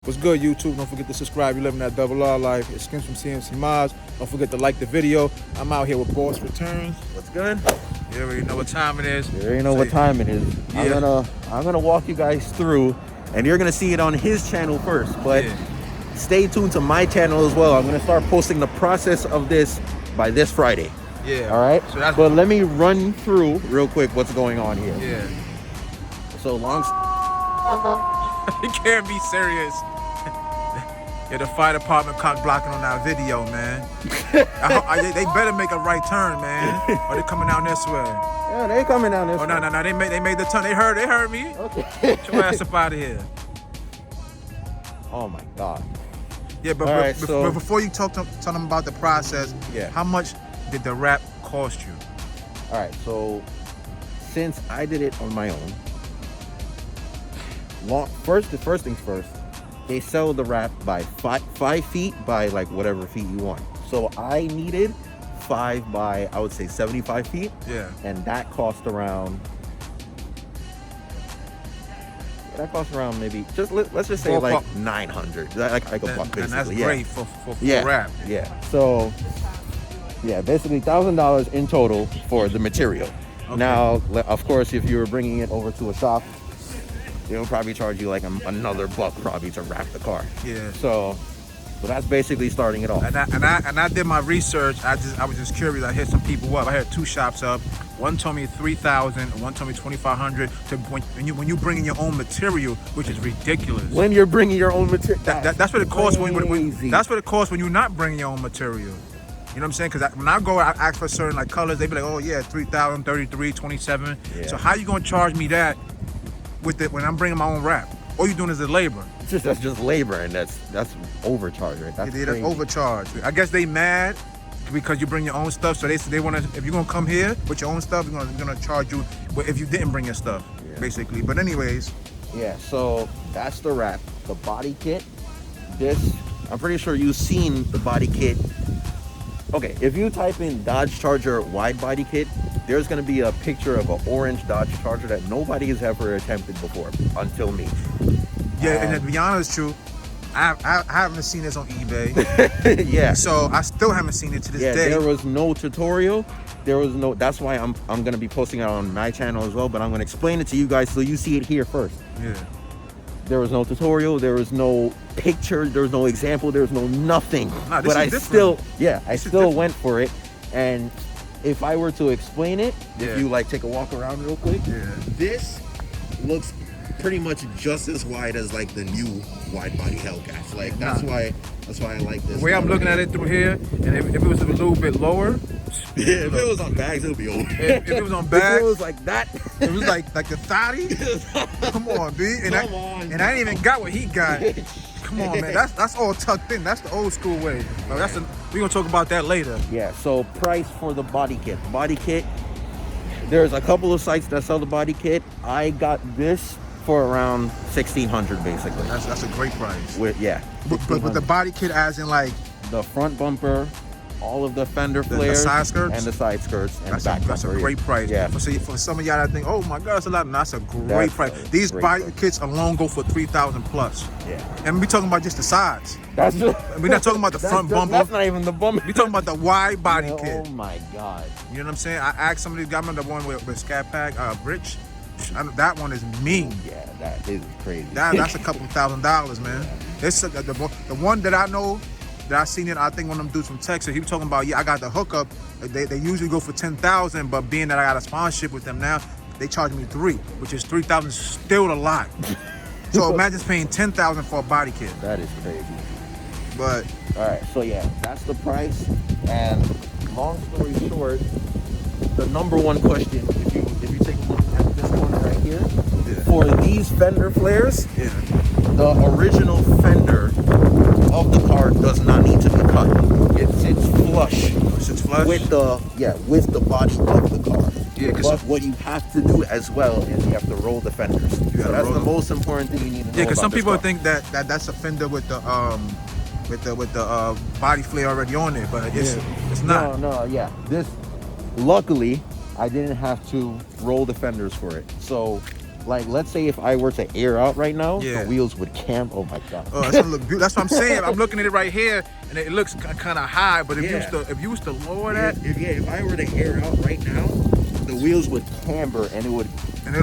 What's good, YouTube? Don't forget to subscribe. You're living that double R life. It's Skims from CMC Mods. Don't forget to like the video. I'm out here with Boss Returns. What's good? You already know what time it is. You already know what time it is. Yeah. I'm gonna walk you guys through, and you're gonna see it on his channel first. But stay tuned to my channel as well. I'm gonna start posting the process of this by this Friday. Yeah. All right. So that's but let me run through real quick what's going on here. Yeah. So long. You can't be serious. Yeah, the fire department cock blocking on that video, man. They better make a right turn, man. Or they coming down this way. Yeah, they coming down this way. Oh, no. They made the turn. They heard me. Okay. Get your ass up out of here. Oh my God. Yeah, but before you tell them about the process, how much did the wrap cost you? All right, so since I did it on my own, the first things first, they sell the wrap by 5 feet by like whatever feet you want. So I needed 5 by, I would say 75 feet. Yeah. And that cost around, maybe, let's just say like 900. Like a buck, basically. And that's great for wrap. Yeah. So yeah, basically $1,000 in total for the material. Okay. Now, of course, if you were bringing it over to a shop, they'll probably charge you like another buck probably to wrap the car. Yeah. So that's basically starting it off. And I did my research. I was just curious. I hit some people up. I had 2 shops up. One told me 3,000, and one told me 2,500. When you bring in your own material, which is ridiculous. When you're bringing your own material, that's what it costs. That's what it costs when you're not bringing your own material. You know what I'm saying? Because when I go, I ask for certain like colors. They be like, oh yeah, 3,000, 33, 27. Yeah. So how you gonna charge me that with it when I'm bringing my own wrap? All you doing is the labor. That's just labor, and that's overcharge, right? That's overcharge. I guess they mad because you bring your own stuff. So they want to. If you're gonna come here with your own stuff, they're gonna charge you. But if you didn't bring your stuff, basically. But anyways. Yeah. So that's the wrap. The body kit. I'm pretty sure you've seen the body kit. Okay, if you type in Dodge Charger wide body kit, there's going to be a picture of an orange Dodge Charger that nobody has ever attempted before until me. Yeah, and to be honest, true, I haven't seen this on eBay. Yeah. So I still haven't seen it to this day. There was no tutorial. That's why I'm going to be posting it on my channel as well, but I'm going to explain it to you guys so you see it here first. Yeah. There was no tutorial, there was no picture, there was no example, there was no nothing. Nah, but I still went for it. And if I were to explain it, if you like take a walk around real quick, this looks pretty much just as wide as like the new WideBody Hellcats. Like that's why I like this. The way I'm looking at it through here, and if it was a little bit lower, if it was on bags, it would be over. If it was on bags, if it was like that, it was like the thotty. Come on, B. And I ain't even got what he got. Come on, man. That's all tucked in. That's the old school way. We're gonna talk about that later. Yeah. So price for the body kit. Body kit. There's a couple of sites that sell the body kit. I got this for around $1,600 basically. That's a great price. With but the body kit as in like the front bumper, all of the fender flares, the side skirts, and the side skirts, and the back that's bumper. A great price. Yeah. For some of y'all that think, oh my God, that's a lot. No, that's a great price. These body kits alone go for $3,000 plus. Yeah. And we talking about just the sides. We're not talking about the front bumper. That's not even the bumper. We talking about the wide body kit. Oh my God. You know what I'm saying? I asked some of these guys, the one with Scat Pack, Rich. That one is mean. Yeah, that is crazy. That's a couple $1,000s, man. This the one that I know that I seen it. I think one of them dudes from Texas. He was talking about, I got the hookup. They usually go for $10,000, but being that I got a sponsorship with them now, they charge me $3,000, which is $3,000 still a lot. So imagine paying $10,000 for a body kit. That is crazy. But all right, so that's the price. And long story short, the number one question, if you take a look at this one right here, for these fender flares, the original fender of the car does not need to be cut. It sits flush. With the body of the car. Yeah, but what you have to do as well is you have to roll the fenders. So that's the most important thing you need to know. Yeah, because some people think that's a fender with the body flare already on it, but it's not. No, this, luckily, I didn't have to roll the fenders for it. So Like, let's say if I were to air out right now, Yeah. the wheels would cam. Oh my god. Oh, that's gonna look beautiful. That's what I'm saying. I'm looking at it right here, and it looks kind of high. But if you was to lower that, If I were to air out right now, the wheels would camber and it would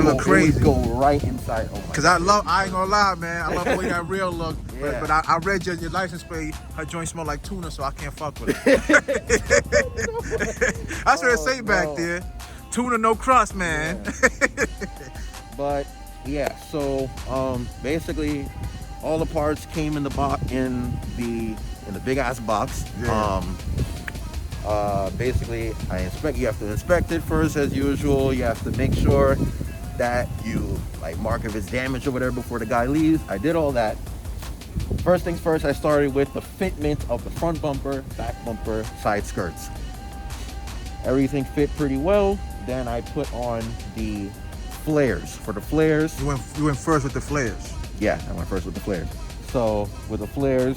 look crazy. It would go right inside. Oh my Cause god. I ain't gonna lie, man. I love the way that real look. Yeah. But I read your license plate. Her joint smell like tuna, so I can't fuck with it. That's what it say back there. Tuna, no crust, man. Yeah. But yeah, so basically, all the parts came in the box in the big ass box. Yeah. Basically, you have to inspect it first as usual. You have to make sure that you like mark if it's damaged or whatever before the guy leaves. I did all that. First things first, I started with the fitment of the front bumper, back bumper, side skirts. Everything fit pretty well. Then I put on the flares. For the flares, You went first with the flares. yeah, I went first with the flares. So with the flares,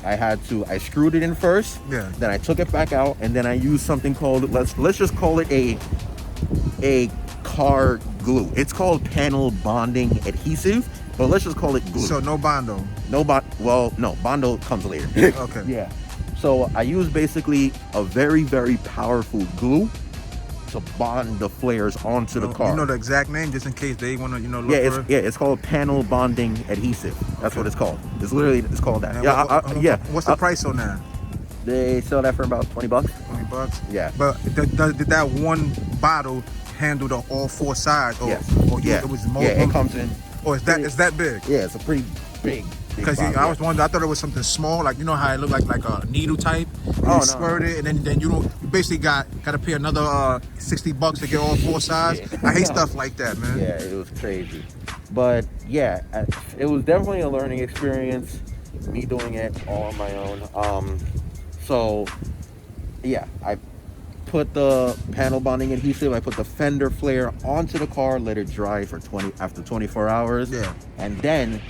I screwed it in first. Yeah. Then I took it back out, and then I used something called, let's just call it a car glue. It's called panel bonding adhesive, but let's just call it glue. So no bondo. No bondo comes later. Okay. Yeah. So I use basically a very, very powerful glue to bond the flares onto the car. You know the exact name, just in case they want to, look for it? It's called panel bonding adhesive. That's what it's called. It's called that. And what's the price on that? They sell that for about $20. $20. Yeah. But did that one bottle handle all four sides? Or, Yes. Or it was more. Yeah, it comes in. Or is that big? Yeah, it's a pretty big. Because I was wondering, I thought it was something small, like how it looked like a needle type. No. Squirt it, and then you basically got to pay another $60 to get all four sides. Yeah. I hate stuff like that, man. Yeah, it was crazy. But yeah, it was definitely a learning experience, me doing it all on my own. So yeah, I put the panel bonding adhesive, I put the fender flare onto the car, let it dry for 24 hours. Yeah. And then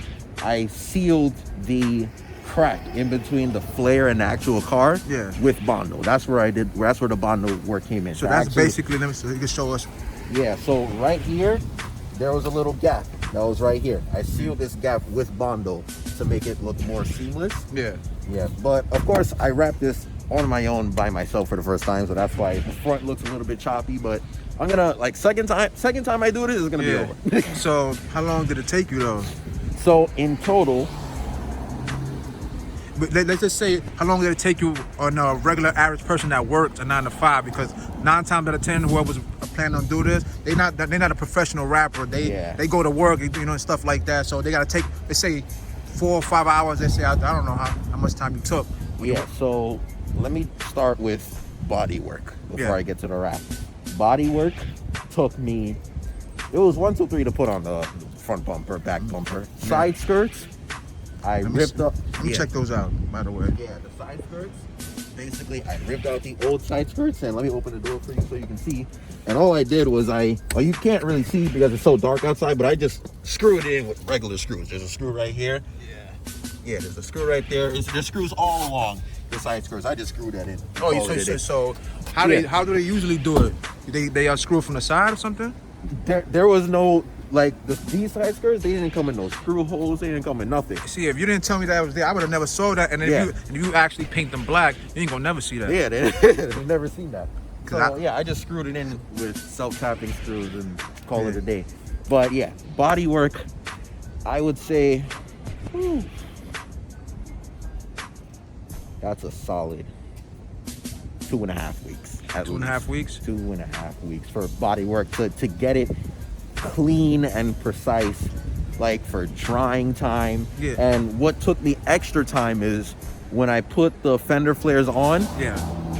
I sealed the crack in between the flare and the actual car with Bondo. That's where the Bondo work came in. So that's basically, so you can show us. Yeah, so right here, there was a little gap that was right here. I sealed this gap with Bondo to make it look more seamless. Yeah. Yeah, but of course I wrapped this on my own by myself for the first time, so that's why the front looks a little bit choppy, but I'm gonna, second time I do this, it's gonna be over. So how long did it take you though? So in total, but let's just say, how long did it take you on a regular average person that worked a 9 to 5? Because 9 times out of 10, whoever's planning on doing this, they're not a professional rapper. They go to work, and stuff like that. So they gotta take, let's say, 4 or 5 hours. They say, I don't know how much time you took. yeah. So let me start with body work before I get to the rap. Body work took me. It was 1, 2, 3 to put on the front bumper, back bumper, side skirts. I ripped up. Let me check those out, by the way. Yeah, the side skirts. Basically, I ripped out the old side skirts, and let me open the door for you so you can see. And all I did was you can't really see because it's so dark outside, but I just screwed it in with regular screws. There's a screw right here. Yeah, there's a screw right there. There's screws all along the side skirts. I just screwed that in. So how do they usually do it? They screw from the side or something? There was no, these side skirts, they didn't come in no screw holes, they didn't come in nothing. See, if you didn't tell me that was there, I would have never saw that. And if you actually paint them black, you ain't gonna never see that. Yeah, they've never seen that. So I just screwed it in with self-tapping screws and call it a day. But yeah, body work, I would say, that's a solid 2.5 weeks. 2.5 weeks? 2.5 weeks for body work to get it clean and precise, for drying time. Yeah. And what took me extra time is when I put the fender flares on,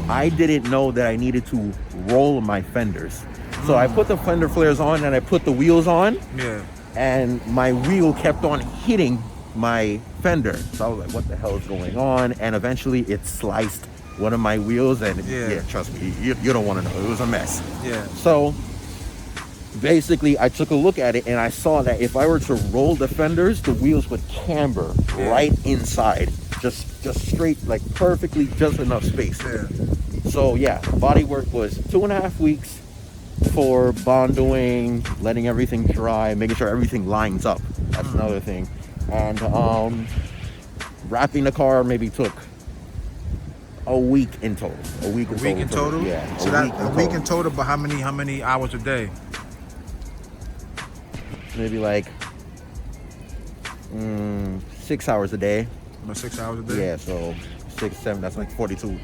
I didn't know that I needed to roll my fenders. So I put the fender flares on and I put the wheels on. Yeah. And my wheel kept on hitting my fender. So I was like, what the hell is going on? And eventually it sliced one of my wheels, and trust me, you don't want to know. It was a mess. Yeah. So basically I took a look at it and I saw that if I were to roll the fenders, the wheels would camber right inside. Just straight, perfectly, just enough space. Yeah. So yeah, body work was 2.5 weeks for bondoing, letting everything dry, making sure everything lines up. That's another thing. And wrapping the car maybe took a week in total. A week in total? Yeah. So a week in total, but how many hours a day? Maybe like 6 hours a day. About 6 hours a day? Yeah, so 6, 7, that's like 42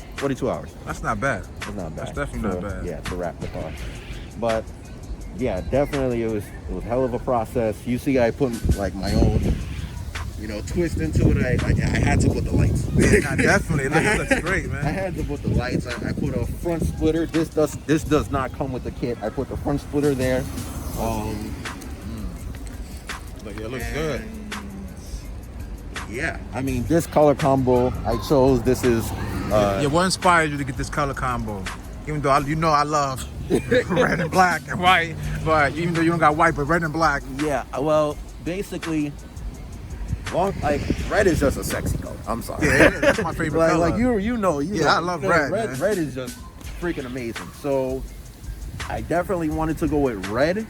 hours. That's not bad. It's not bad. That's definitely not bad. Yeah, to wrap the car. But yeah, definitely it was hell of a process. You see, I put like my own, twist into it. I had to put the lights. Yeah, definitely. It looks great, man. I had to put the lights. I put a front splitter. This does not come with the kit. I put the front splitter there. Look, it looks good. Yeah, I mean, this color combo I chose. This is. Yeah, what inspired you to get this color combo? Even though I love red and black and white, but even though you don't got white, but red and black. Yeah, well, basically, red is just a sexy color. I'm sorry. Yeah, that's my favorite color. Like you know. I love red. Man. Red is just freaking amazing. So I definitely wanted to go with red,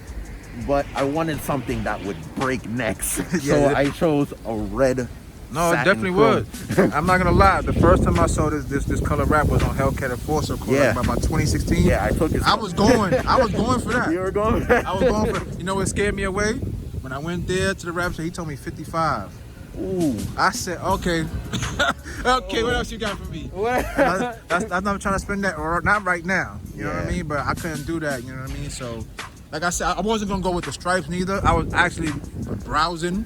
but I wanted something that would break necks. So I chose a red. No, it definitely would. I'm not gonna lie. The first time I saw this color wrap was on Hellcat Enforcer about 2016. Yeah, I took it. I was going for that. You were going for that? I was going for. You know what scared me away? When I went there to the wrap shop, he told me 55. Ooh. I said, okay. Okay, what else you got for me? I'm not trying to spend that, or not right now. You know what I mean? But I couldn't do that. You know what I mean? So, like I said, I wasn't gonna go with the stripes neither. I was actually browsing.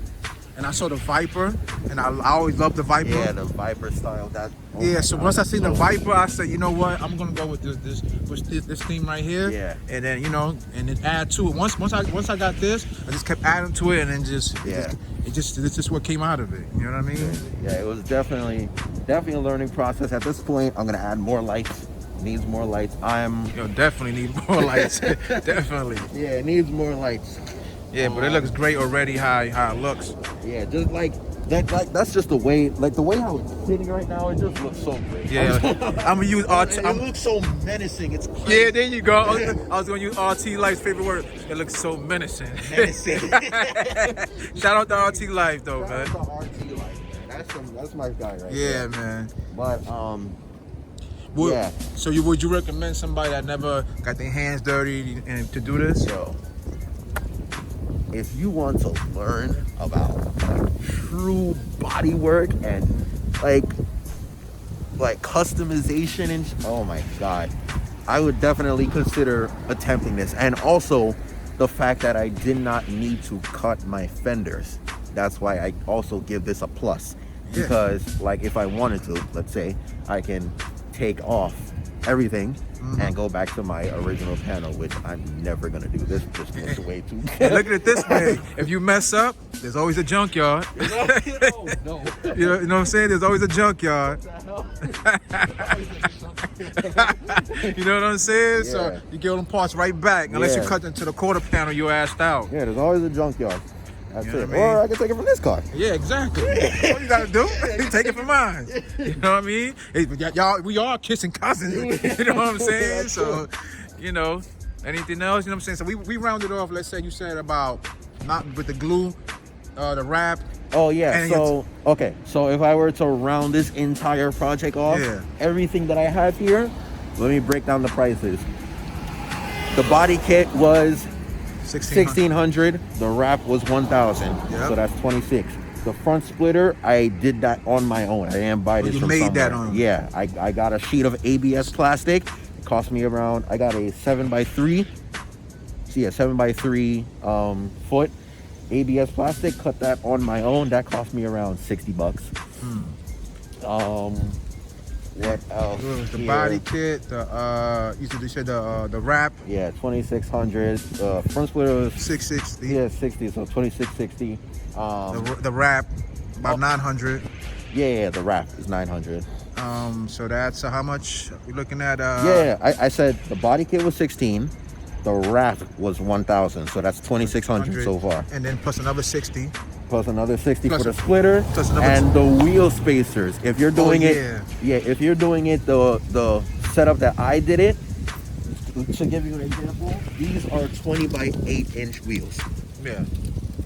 And I saw the Viper, and I always loved the Viper. Yeah, the Viper style. So once I seen the Viper, I said, you know what? I'm gonna go with this theme right here. Yeah. And then and then add to it. Once I got this, I just kept adding to it, and then this is what came out of it. You know what I mean? Yeah, it was definitely a learning process. At this point, I'm gonna add more lights. Needs more lights. Definitely need more lights. Definitely. Yeah, it needs more lights. Yeah, but it looks great already. How it looks. Yeah, just like that. Like that's just the way. Like the way how it's sitting right now. It just looks so great. Yeah, I'm gonna use RT. It looks so menacing. It's crazy. Yeah, there you go. I was gonna use RT Life's favorite word. It looks so menacing. Shout out to RT Life though, man. Shout out to RT Life. That's my guy right there. Yeah, man. But yeah. So would you recommend somebody that never got their hands dirty and to do this? Yo. If you want to learn about true body work and like customization and oh my god, I would definitely consider attempting this. And also the fact that I did not need to cut my fenders. That's why I also give this a plus. Because like if I wanted to, let's say, I can take off everything and go back to my original panel, which I'm never gonna do. This just looks way too good. Look at it this way: if you mess up, there's always a junkyard. No. You know what I'm saying? There's always a junkyard. You know what I'm saying? Yeah. So you get them parts right back, unless you cut into the quarter panel, you're assed out. Yeah, there's always a junkyard. That's it. I mean? Or I can take it from this car. Yeah, exactly. All you gotta do, take it from mine. You know what I mean? Hey, y'all, we are kissing cousins. You know what I'm saying? So, anything else? You know what I'm saying? So we rounded off. Let's say you said about not with the glue, the wrap. Oh yeah. So okay. So if I were to round this entire project off, everything that I have here, let me break down the prices. The body kit was $1,600. The wrap was $1,000. So that's $26. The front splitter, I did that on my own. I didn't buy this from somewhere. You made that on? Yeah, I got a sheet of ABS plastic. It cost me around. I got a 7x3. So yeah, 7x3 foot ABS plastic. Cut that on my own. That cost me around $60. What else? The body kit, you said the wrap. Yeah, $2,600. Front splitter was $660. Yeah, 60. So $2,660. The wrap about $900. Yeah, the wrap is $900. So that's how much we're looking at? I said the body kit was $16. The wrap was $1,000. So that's $2,600 so far. And then plus another $60. Plus another $60 for the splitter and the wheel spacers. If you're doing if you're doing it the setup that I did it, to give you an example, these are 20 by 8 inch wheels. Yeah.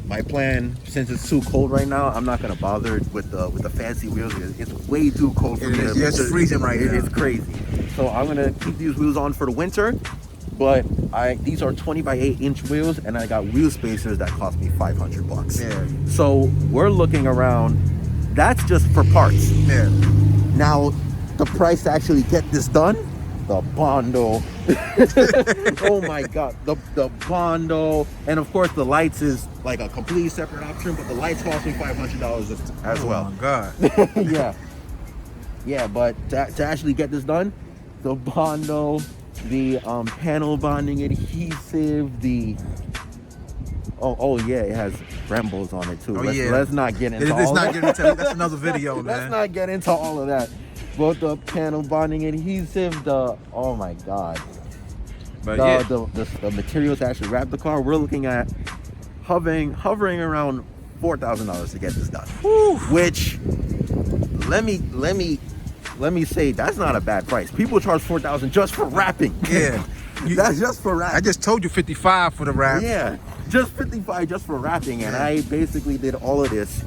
My plan, since it's too cold right now, I'm not gonna bother with the fancy wheels. It's way too cold for me. It's freezing right now. It's crazy. So I'm gonna keep these wheels on for the winter. But these are 20 by 8 inch wheels, and I got wheel spacers that cost me $500. Yeah. So we're looking around. That's just for parts. Yeah. Now, the price to actually get this done, the bondo. Oh my God, the bondo, and of course the lights is like a completely separate option. But the lights cost me $500 as well. Oh my God. yeah. But to actually get this done, the bondo, the panel bonding adhesive, the oh yeah, it has Brembos on it too. Let's not get into all that. That's another video, man. Let's not get into all of that. But the panel bonding adhesive, oh my God. But the materials to actually wrap the car, we're looking at hovering around $4,000 to get this done. Whew. Which let me say, that's not a bad price. People charge $4,000 just for wrapping. Yeah. That's just for wrapping. I just told you 55 for the wrap. Yeah, just 55 just for wrapping, and I basically did all of this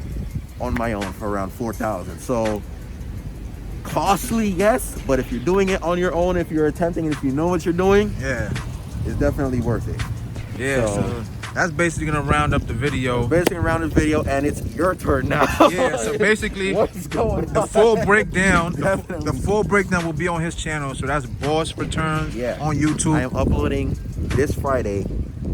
on my own for around $4,000. So costly, yes, but if you're doing it on your own, if you're attempting, and if you know what you're doing, it's definitely worth it. Yeah. So that's basically gonna round up the video. And it's your turn now. Yeah. So basically, what's going on? The full breakdown. Definitely. The full breakdown will be on his channel. So that's Boss Returns on YouTube. I am uploading this Friday,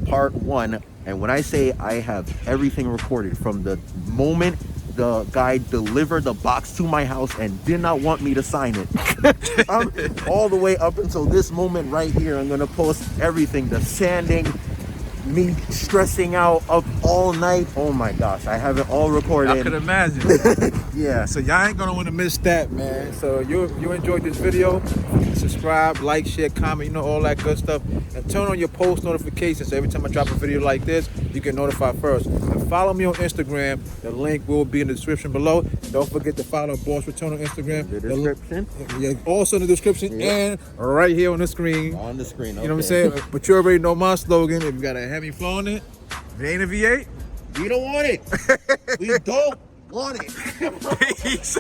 part 1. And when I say I have everything recorded from the moment the guy delivered the box to my house and did not want me to sign it, all the way up until this moment right here, I'm gonna post everything. The sanding, me stressing out up all night. Oh my gosh, I have it all recorded. I could imagine. Yeah. So y'all ain't gonna want to miss that, man. So you enjoyed this video, subscribe, like, share, comment, all that good stuff, and turn on your post notifications so every time I drop a video like this, you get notified first. And follow me on Instagram. The link will be in the description below. And don't forget to follow Boss Return on Instagram. The description. Yeah, also in the description and right here on the screen. On the screen. Okay. You know what I'm saying? But you already know my slogan. If you got a heavy flow in it, if it ain't a V8, we don't want it. We don't want it. peace.